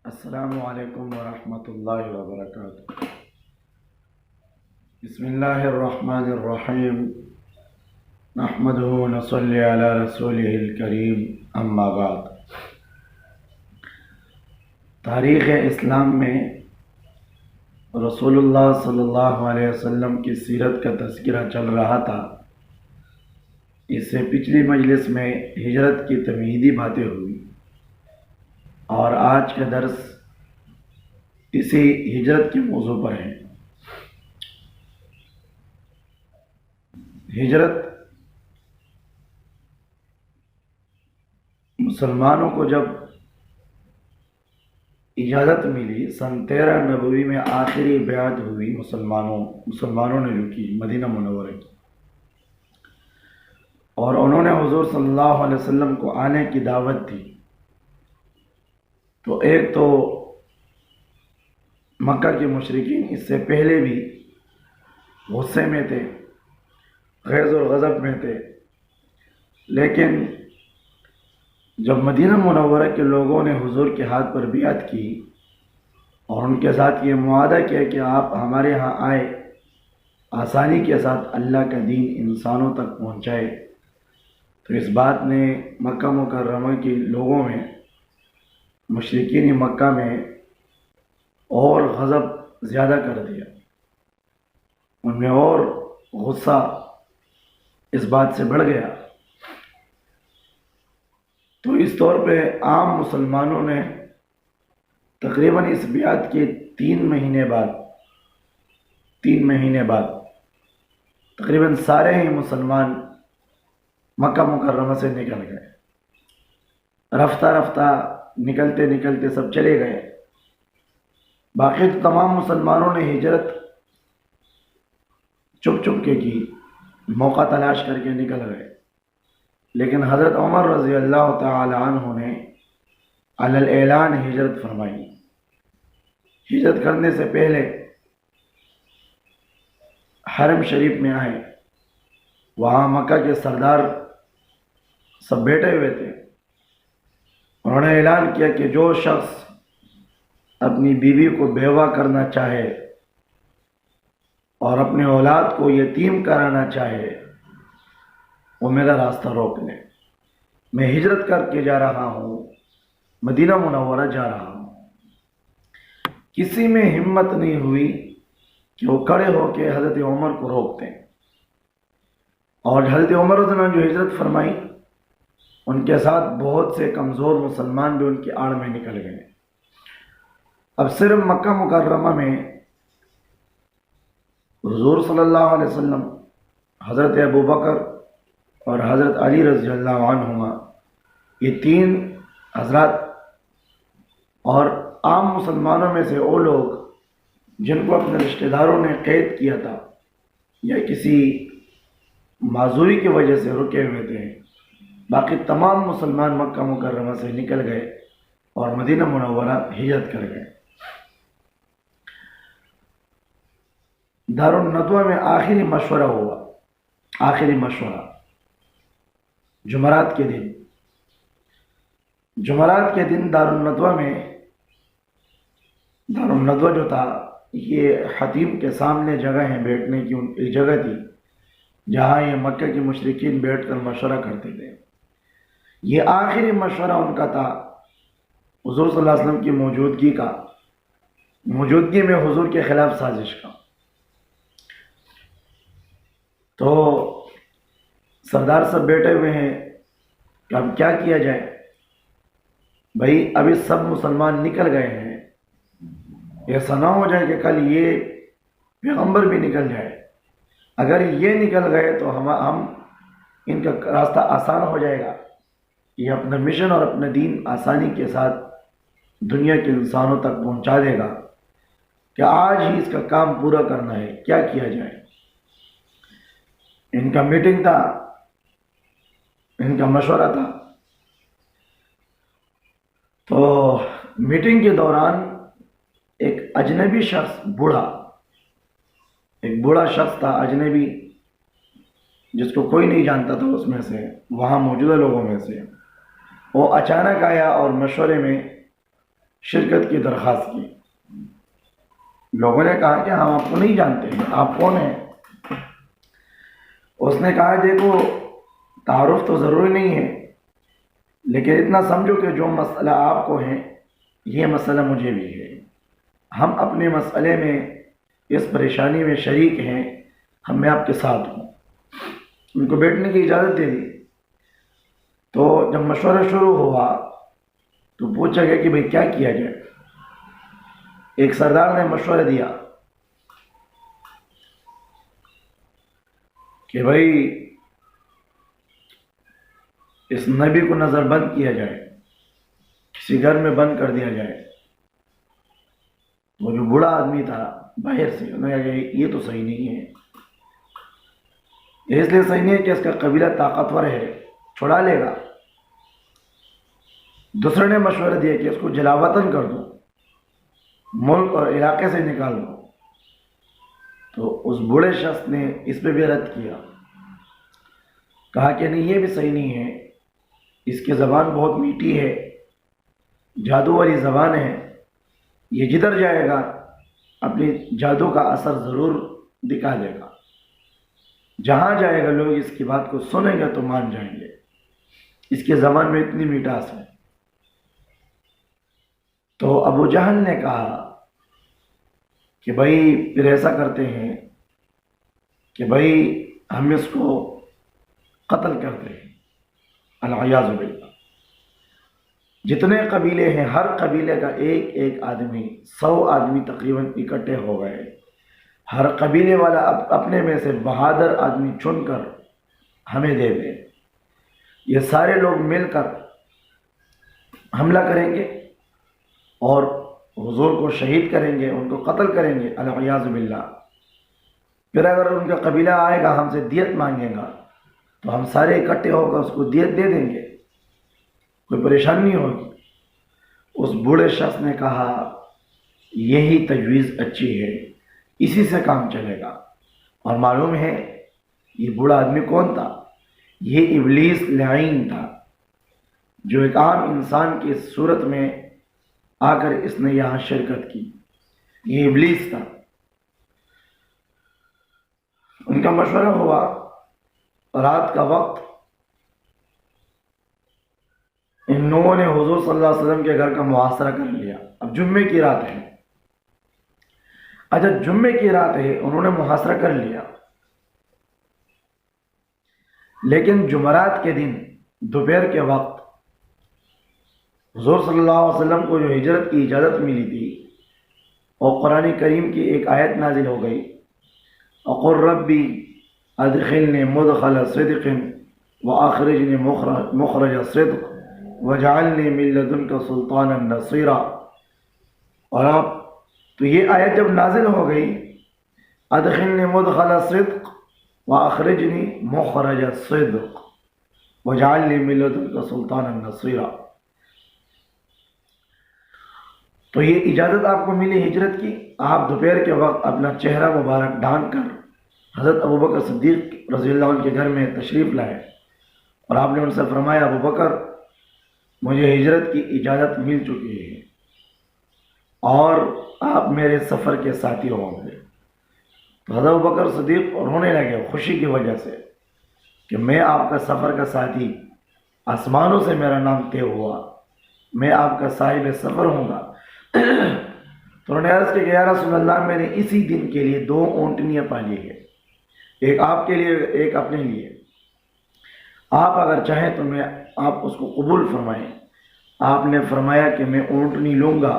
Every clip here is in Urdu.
السلام علیکم ورحمۃ اللہ وبرکاتہ۔ بسم اللہ الرحمن الرحیم، نحمدہ ونصلی علی رسولہ الکریم، اما بعد۔ تاریخ اسلام میں رسول اللہ صلی اللہ علیہ وسلم کی سیرت کا تذکرہ چل رہا تھا۔ اس سے پچھلی مجلس میں ہجرت کی تمہیدی باتیں ہوئی، اور آج کا درس اسی ہجرت کے موضوع پر ہے۔ ہجرت مسلمانوں کو جب اجازت ملی، سن 13 نبوی میں آخری بیعت ہوئی مسلمانوں نے جو کی مدینہ منورہ کی، اور انہوں نے حضور صلی اللہ علیہ وسلم کو آنے کی دعوت دی، تو ایک تو مکہ کے مشرکین اس سے پہلے بھی غصے میں تھے، غیظ اور غضب میں تھے، لیکن جب مدینہ منورہ کے لوگوں نے حضور کے ہاتھ پر بیعت کی اور ان کے ساتھ یہ معاہدہ کیا کہ آپ ہمارے ہاں آئے، آسانی کے ساتھ اللہ کا دین انسانوں تک پہنچائے، تو اس بات نے مکہ مکرمہ کے لوگوں میں، مشرکین مکہ میں اور غضب زیادہ کر دیا، ان میں اور غصہ اس بات سے بڑھ گیا۔ تو اس طور پہ عام مسلمانوں نے تقریباً اس بیعت کے 3 مہینے بعد تقریباً سارے ہی مسلمان مکہ مکرمہ سے نکل گئے، رفتہ رفتہ نکلتے نکلتے سب چلے گئے۔ باقی تو تمام مسلمانوں نے ہجرت چپ چپ کے کی، موقع تلاش کر کے نکل گئے، لیکن حضرت عمر رضی اللہ تعالی عنہ نے علی الاعلان ہجرت فرمائی۔ ہجرت کرنے سے پہلے حرم شریف میں آئے، وہاں مکہ کے سردار سب بیٹھے ہوئے تھے، انہوں نے اعلان کیا کہ جو شخص اپنی بیوی کو بیوہ کرنا چاہے اور اپنے اولاد کو یتیم کرانا چاہے، وہ میرا راستہ روک لے، میں ہجرت کر کے جا رہا ہوں، مدینہ منورہ جا رہا ہوں۔ کسی میں ہمت نہیں ہوئی کہ وہ کھڑے ہو کے حضرت عمر کو روک دیں، اور حضرت عمر رضی اللہ عنہ جو ہجرت فرمائی، ان کے ساتھ بہت سے کمزور مسلمان بھی ان کی آڑ میں نکل گئے۔ اب صرف مکہ مکرمہ میں حضور صلی اللہ علیہ وسلم، حضرت ابو بکر اور حضرت علی رضی اللہ عنہما، یہ 3 حضرات، اور عام مسلمانوں میں سے وہ لوگ جن کو اپنے رشتہ داروں نے قید کیا تھا یا کسی معذوری کی وجہ سے رکے ہوئے تھے، باقی تمام مسلمان مکہ مکرمہ سے نکل گئے اور مدینہ منورہ ہجرت کر گئے۔ دارالندوہ میں آخری مشورہ ہوا، آخری مشورہ جمعرات کے دن دارالندوہ میں، دارالندوہ جو تھا یہ حتیم کے سامنے جگہ ہے بیٹھنے کی، ایک جگہ تھی جہاں یہ مکہ کے مشرکین بیٹھ کر مشورہ کرتے تھے۔ یہ آخری مشورہ ان کا تھا حضور صلی اللہ علیہ وسلم کی موجودگی میں حضور کے خلاف سازش کا۔ تو سردار سب بیٹھے ہوئے ہیں کہ اب کیا کیا جائے؟ بھائی ابھی سب مسلمان نکل گئے ہیں، ایسا نہ ہو جائے کہ کل یہ پیغمبر بھی نکل جائے، اگر یہ نکل گئے تو ہم ان کا راستہ آسان ہو جائے گا، یہ اپنا مشن اور اپنا دین آسانی کے ساتھ دنیا کے انسانوں تک پہنچا دے گا، کہ آج ہی اس کا کام پورا کرنا ہے، کیا کیا جائے؟ ان کا میٹنگ تھا، ان کا مشورہ تھا۔ تو میٹنگ کے دوران ایک اجنبی شخص، ایک بوڑھا شخص تھا اجنبی، جس کو کوئی نہیں جانتا تھا اس میں سے، وہاں موجودہ لوگوں میں سے، وہ اچانک آیا اور مشورے میں شرکت کی درخواست کی۔ لوگوں نے کہا کہ ہم آپ کو نہیں جانتے ہیں، آپ کون ہیں؟ اس نے کہا دیکھو تعارف تو ضروری نہیں ہے، لیکن اتنا سمجھو کہ جو مسئلہ آپ کو ہے یہ مسئلہ مجھے بھی ہے، ہم اپنے مسئلے میں اس پریشانی میں شریک ہیں، میں آپ کے ساتھ ہوں۔ ان کو بیٹھنے کی اجازت دے دی۔ تو جب مشورہ شروع ہوا تو پوچھا گیا کہ بھئی کیا کیا جائے۔ ایک سردار نے مشورہ دیا کہ بھئی اس نبی کو نظر بند کیا جائے، کسی گھر میں بند کر دیا جائے۔ وہ جو بوڑھا آدمی تھا باہر سے، انہوں نے کہا کہ یہ تو صحیح نہیں ہے، اس لیے صحیح نہیں ہے کہ اس کا قبیلہ طاقتور ہے، چھڑا لے گا۔ دوسرے نے مشورہ دیا کہ اس کو جلا وطن کر دو، ملک اور علاقے سے نکال دو۔ تو اس بوڑھے شخص نے اس پہ بھی رد کیا، کہا کہ نہیں یہ بھی صحیح نہیں ہے، اس کی زبان بہت میٹھی ہے، جادو والی زبان ہے، یہ جدھر جائے گا اپنی جادو کا اثر ضرور دکھا دے گا، جہاں جائے گا لوگ اس کی بات کو سنیں گے تو مان جائیں گے، اس کی زبان میں اتنی مٹھاس ہے۔ تو ابو جہل نے کہا کہ بھائی پھر ایسا کرتے ہیں کہ بھائی ہم اس کو قتل کرتے ہیں، العیاذ باللہ۔ جتنے قبیلے ہیں ہر قبیلے کا ایک ایک آدمی، 100 آدمی تقریباً اکٹھے ہو گئے، ہر قبیلے والا اپنے میں سے بہادر آدمی چن کر ہمیں دے دے، یہ سارے لوگ مل کر حملہ کریں گے اور حضور کو شہید کریں گے، ان کو قتل کریں گے، العیاذ باللہ۔ پھر اگر ان کا قبیلہ آئے گا ہم سے دیت مانگے گا تو ہم سارے اکٹھے ہو کر اس کو دیت دے دیں گے، کوئی پریشانی نہیں ہوگی۔ اس بوڑھے شخص نے کہا یہی تجویز اچھی ہے، اسی سے کام چلے گا۔ اور معلوم ہے یہ بوڑھا آدمی کون تھا؟ یہ ابلیس لعین تھا، جو ایک عام انسان کی صورت میں آ کر اس نے یہاں شرکت کی، یہ ابلیس تھا۔ ان کا مشورہ ہوا، رات کا وقت، ان لوگوں نے حضور صلی اللہ علیہ وسلم کے گھر کا محاصرہ کر لیا۔ اب جمعے کی رات ہے، اچھا جمعے کی رات ہے، انہوں نے محاصرہ کر لیا، لیکن جمعرات کے دن دوپہر کے وقت حضور صلی اللہ علیہ وسلم کو جو ہجرت کی اجازت ملی تھی اور قرآن کریم کی ایک آیت نازل ہو گئی، وَقُلْ رَبِّ أَدْخِلْنِي مُدْخَلَ صِدْقٍ وَأَخْرِجْنِي مُخْرَجَ صِدْقٍ وَاجْعَلْنِي مِن لَّدُنْكَ سُلْطَانًا نَصِيرًا۔ اور آپ تو یہ آیت جب نازل ہو گئی، أَدْخِلْنِي مُدْخَلَ صِدْقٍ وَأَخْرِجْنِي مُخْرَجَ صِدْقٍ وَاجْعَلْنِي مِن لَّدُنْكَ سُلْطَانًا نَصِيرًا۔ تو یہ اجازت آپ کو ملی ہجرت کی۔ آپ دوپہر کے وقت اپنا چہرہ مبارک ڈھانک کر حضرت ابوبکر صدیق رضی اللہ عنہ کے گھر میں تشریف لائے، اور آپ نے ان سے فرمایا ابوبکر مجھے ہجرت کی اجازت مل چکی ہے اور آپ میرے سفر کے ساتھی ہوں گے۔ تو حضرت ابوبکر صدیق رونے لگے خوشی کی وجہ سے کہ میں آپ کا سفر کا ساتھی، آسمانوں سے میرا نام طے ہوا، میں آپ کا صاحب سفر ہوں گا۔ تو انہوں نے عرض کی کہ یا رسول اللہ میں نے اسی دن کے لیے 2 اونٹنیاں پالی ہے، ایک آپ کے لیے ایک اپنے لیے، آپ اگر چاہیں تو میں آپ اس کو قبول فرمائیں۔ آپ نے فرمایا کہ میں اونٹنی لوں گا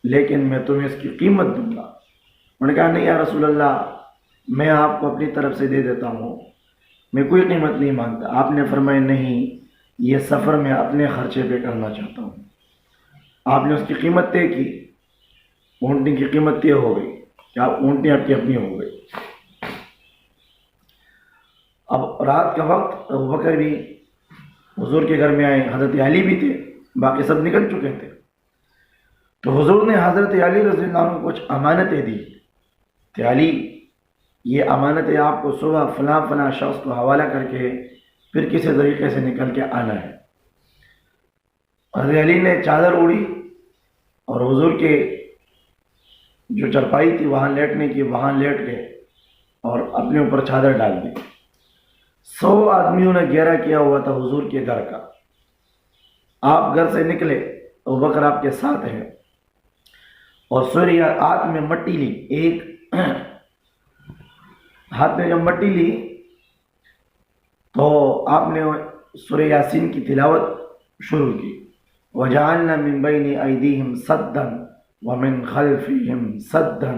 لیکن میں تمہیں اس کی قیمت دوں گا۔ انہوں نے کہا نہیں یا رسول اللہ میں آپ کو اپنی طرف سے دے دیتا ہوں، میں کوئی قیمت نہیں مانگتا۔ آپ نے فرمایا نہیں، یہ سفر میں اپنے خرچے پہ کرنا چاہتا ہوں۔ آپ نے اس کی قیمت طے کی، اونٹنی کی قیمت طے ہو گئی کہ آپ اونٹنی آپ کی اپنی ہو گئی۔ اب رات کا وقت، ابوبکر بھی حضور کے گھر میں آئے، حضرت علی بھی تھے، باقی سب نکل چکے تھے۔ تو حضور نے حضرت علی رضی اللہ عنہ کو کچھ امانتیں دی کہ علی یہ امانتیں آپ کو صبح فلاں فلاں شخص کو حوالہ کر کے پھر کسی طریقے سے نکل کے آنا ہے۔ حضرت علی نے چادر اوڑھی اور حضور کے جو چرپائی تھی وہاں لیٹنے کی، وہاں لیٹ گئے اور اپنے اوپر چادر ڈال دی۔ 100 آدمیوں نے گھیرا کیا ہوا تھا حضور کے گھر کا۔ آپ گھر سے نکلے، ابوبکر آپ کے ساتھ ہے، اور سورہ ہاتھ میں مٹی لی، ایک ہاتھ میں جب مٹی لی تو آپ نے سورہ یاسین کی تلاوت شروع کی۔ وَجَعَلْنَا مِن بَيْنِ أَيْدِيهِمْ سَدًّا وَمِن خَلْفِهِمْ سَدًّا،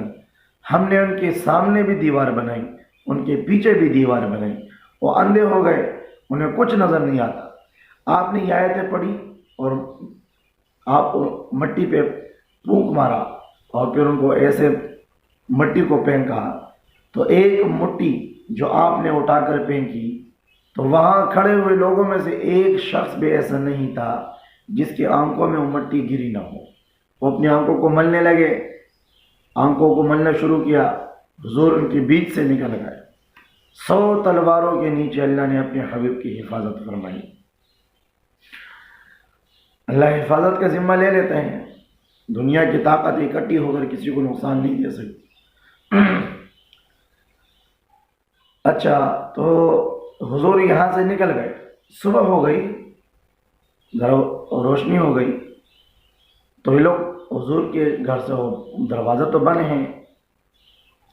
ہم نے ان کے سامنے بھی دیوار بنائی، ان کے پیچھے بھی دیوار بنائی، وہ اندھے ہو گئے، انہیں کچھ نظر نہیں آتا۔ آپ نے یہ آیتیں پڑھی اور آپ مٹی پہ پھونک مارا اور پھر ان کو ایسے مٹی کو پھینکا، تو ایک مٹھی جو آپ نے اٹھا کر پھینکی تو وہاں کھڑے ہوئے لوگوں میں سے ایک شخص بھی ایسا نہیں تھا جس کی آنکھوں میں وہ مٹی گری نہ ہو۔ وہ اپنی آنکھوں کو ملنے لگے، آنکھوں کو ملنا شروع کیا، حضور ان کے بیچ سے نکل گئے۔ 100 تلواروں کے نیچے اللہ نے اپنے حبیب کی حفاظت فرمائی۔ اللہ حفاظت کا ذمہ لے لیتے ہیں، دنیا کی طاقت اکٹھی ہو کر کسی کو نقصان نہیں دے سکتی۔ اچھا، تو حضور یہاں سے نکل گئے، صبح ہو گئی، روشنی ہو گئی، تو یہ لوگ حضور کے گھر سے، دروازہ تو بند ہیں،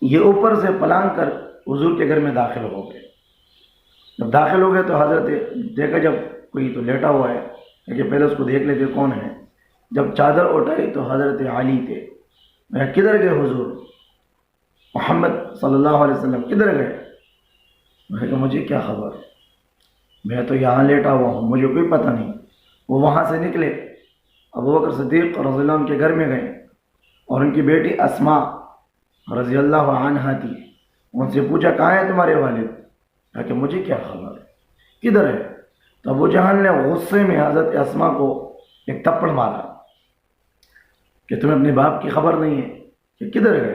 یہ اوپر سے پلانگ کر حضور کے گھر میں داخل ہو گئے۔ جب داخل ہو گئے تو حضرت دیکھا جب کوئی تو لیٹا ہوا ہے، لیکن پہلے اس کو دیکھ لیتے کون ہے۔ جب چادر اٹھائی تو حضرت علی تھے۔ میں کدھر گئے حضور؟ محمد صلی اللہ علیہ وسلم کدھر گئے؟ میں نے کہا مجھے کیا خبر، میں تو یہاں لیٹا ہوا ہوں، مجھے کوئی پتہ نہیں۔ وہ وہاں سے نکلے، ابوبکر صدیق رضی اللہ عنہ کے گھر میں گئے اور ان کی بیٹی اسماء رضی اللہ عنہا تھی، ان سے پوچھا کہاں ہے تمہارے والد؟ کہا کہ مجھے کیا خبر، کدھر ہے؟ تو ابو جہل نے غصے میں حضرت اسماء کو ایک تھپڑ مارا کہ تمہیں اپنے باپ کی خبر نہیں ہے کہ کدھر گئے؟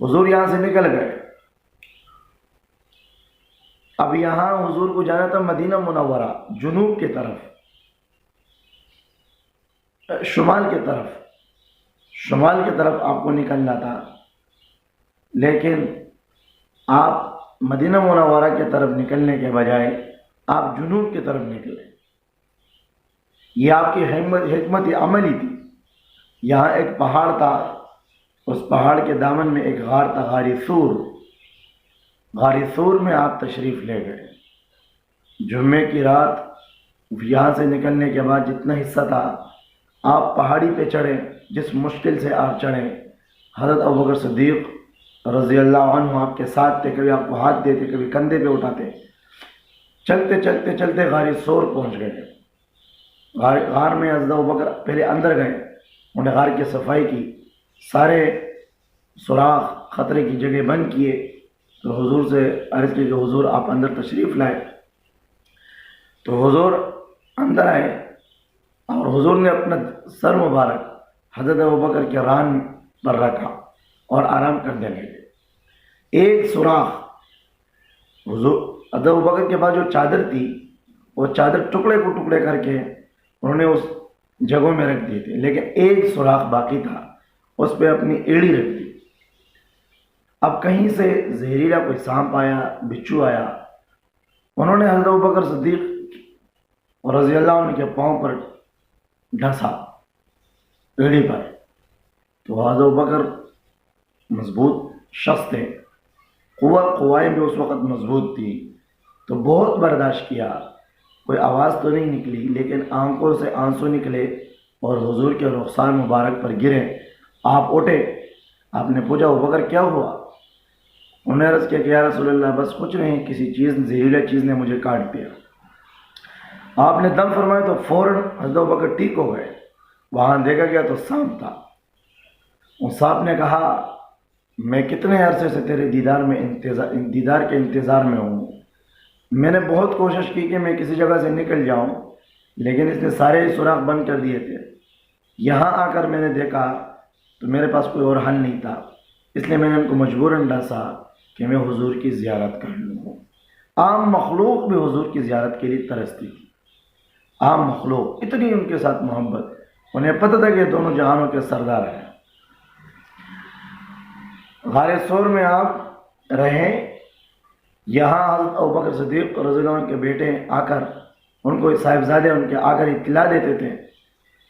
حضور یہاں سے نکل گئے۔ اب یہاں حضور کو جانا تھا مدینہ منورہ، جنوب کی طرف، شمال کی طرف آپ کو نکلنا تھا، لیکن آپ مدینہ منورہ کی طرف نکلنے کے بجائے آپ جنوب کی طرف نکلے۔ یہ آپ کی حکمت عملی تھی۔ یہاں ایک پہاڑ تھا، اس پہاڑ کے دامن میں ایک غار تھا، غار ثور میں آپ تشریف لے گئے۔ جمعے کی رات یہاں سے نکلنے کے بعد جتنا حصہ تھا آپ پہاڑی پہ چڑھے، جس مشکل سے آپ چڑھے، حضرت ابوبکر صدیق رضی اللہ عنہ آپ کے ساتھ تھے، کبھی آپ کو ہاتھ دیتے، کبھی کندھے پہ اٹھاتے۔ چلتے چلتے چلتے غار ثور پہنچ گئے۔ غار میں حضرت ابوبکر پہلے اندر گئے، انہوں نے غار کی صفائی کی، سارے سوراخ خطرے کی جگہ بند کیے، تو حضور سے عرض کی کہ حضور آپ اندر تشریف لائے۔ تو حضور اندر آئے اور حضور نے اپنا سر مبارک حضرت ابوبکر کے ران پر رکھا اور آرام کرنے لگے۔ ایک سوراخ حضور حضرت ابوبکر کے پاس جو چادر تھی، وہ چادر ٹکڑے کو ٹکڑے کر کے انہوں نے اس جگہوں میں رکھ دیے تھے، لیکن ایک سوراخ باقی تھا، اس پہ اپنی ایڑی رکھ دی۔ اب کہیں سے زہریلا کوئی سانپ آیا، بچھو آیا، انہوں نے حضرت ابوبکر صدیق رضی اللہ عنہ کے پاؤں پر ڈھسا، ایڑی پر، تو حضرت ابوبکر مضبوط شخص تھے، قوائیں بھی اس وقت مضبوط تھی، تو بہت برداشت کیا، کوئی آواز تو نہیں نکلی، لیکن آنکھوں سے آنسو نکلے اور حضور کے رخسار مبارک پر گرے۔ آپ اٹھے، آپ نے پوچھا ابوبکر کیا ہوا؟ انہوں نے عرض کیا کہ یا رسول اللہ بس کچھ نہیں، کسی زہریلا چیز نے مجھے کاٹ دیا۔ آپ نے دم فرمایا تو فوراً حضرت ابوبکر ٹھیک ہو گئے۔ وہاں دیکھا گیا تو سانپ تھا۔ اس سانپ نے کہا میں کتنے عرصے سے تیرے دیدار کے انتظار میں ہوں، میں نے بہت کوشش کی کہ میں کسی جگہ سے نکل جاؤں، لیکن اس نے سارے سوراخ بند کر دیے تھے۔ یہاں آ کر میں نے دیکھا تو میرے پاس کوئی اور حل نہیں تھا، اس لیے میں نے ان کو مجبوراً ڈھانسا کہ میں حضور کی زیارت کر لوں۔ عام مخلوق بھی حضور کی زیارت کے لیے ترستی تھی، عام مخلوق اتنی ان کے ساتھ محبت انہیں پتہ تھا کہ دونوں جہانوں کے سردار ہیں۔ غار ثور میں آپ رہیں، یہاں حضرت ابوبکر صدیق رضی اللہ عنہ کے بیٹے آ کر ان کو صاحبزادے ان کے آ کر اطلاع دیتے تھے،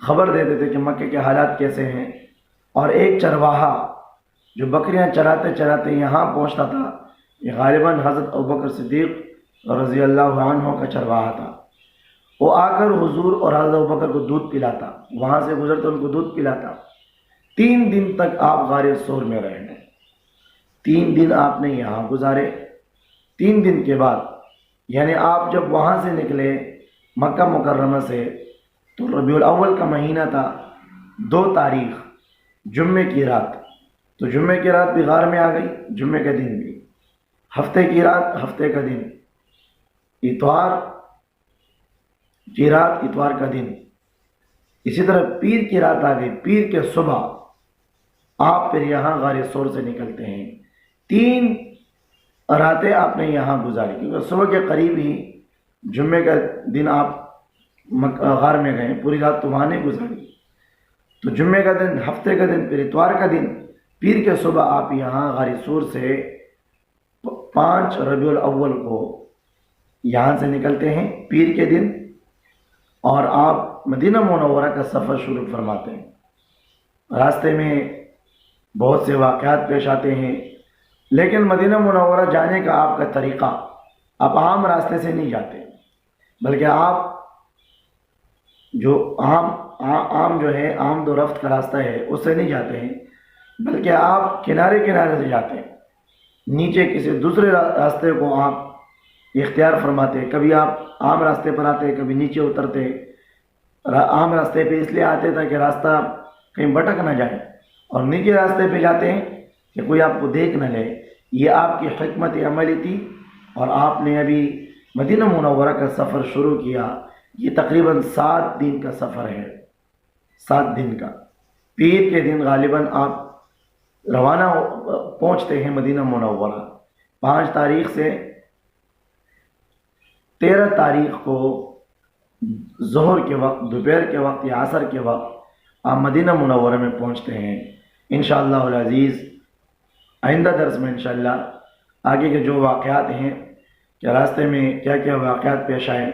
خبر دیتے تھے کہ مکے کے حالات کیسے ہیں، اور ایک چرواہا جو بکریاں چراتے چراتے یہاں پہنچتا تھا، یہ غالباً حضرت ابوبکر صدیق رضی اللہ عنہ کا چرواہا تھا۔ وہ آ کر حضور اور حضرت ابوبکر کو دودھ پلاتا، وہاں سے گزرتے ان کو دودھ پلاتا۔ 3 دن تک آپ غار ثور میں رہے، 3 دن آپ نے یہاں گزارے۔ 3 دن کے بعد یعنی آپ جب وہاں سے نکلے مکہ مکرمہ سے، تو ربیع الاول کا مہینہ تھا، 2 تاریخ جمعے کی رات، تو جمعے کی رات بھی غار میں آ گئی، جمعے کا دن بھی، ہفتے کی رات ہفتے کا دن، اتوار کی رات اتوار کا دن، اسی طرح پیر کی رات آ گئی، پیر کے صبح آپ پھر یہاں غار ثور سے نکلتے ہیں۔ 3 راتیں آپ نے یہاں گزاری، کیونکہ صبح کے قریب ہی جمعے کا دن آپ غار میں گئے، پوری رات تو وہاں نہیں گزاری، تو جمعے کا دن، ہفتے کا دن، پھر اتوار کا دن، پیر کے صبح آپ یہاں غار ثور سے 5 ربیع الاول کو یہاں سے نکلتے ہیں پیر کے دن، اور آپ مدینہ منورہ کا سفر شروع فرماتے ہیں۔ راستے میں بہت سے واقعات پیش آتے ہیں، لیکن مدینہ منورہ جانے کا آپ کا طریقہ، آپ عام راستے سے نہیں جاتے، بلکہ آپ جو عام جو ہے آمد و رفت کا راستہ ہے اس سے نہیں جاتے ہیں، بلکہ آپ کنارے کنارے سے جاتے ہیں، نیچے کسی دوسرے راستے کو آپ اختیار فرماتے، کبھی آپ عام راستے پر آتے، کبھی نیچے اترتے۔ عام راستے پہ اس لیے آتے تھا کہ راستہ کہیں بھٹک نہ جائے، اور نیچے راستے پہ جاتے ہیں کہ کوئی آپ کو دیکھ نہ لے۔ یہ آپ کی حکمت عملی تھی، اور آپ نے ابھی مدینہ منورہ کا سفر شروع کیا۔ یہ تقریباً 7 دن کا سفر ہے، 7 دن کا۔ پیر کے دن غالباً آپ روانہ پہنچتے ہیں مدینہ منورہ، 5 تاریخ سے 13 تاریخ کو ظہر کے وقت، دوپہر کے وقت یا عصر کے وقت آپ مدینہ منورہ میں پہنچتے ہیں۔ انشاءاللہ العزیز آئندہ درس میں انشاءاللہ آگے کے جو واقعات ہیں کہ راستے میں کیا کیا واقعات پیش آئے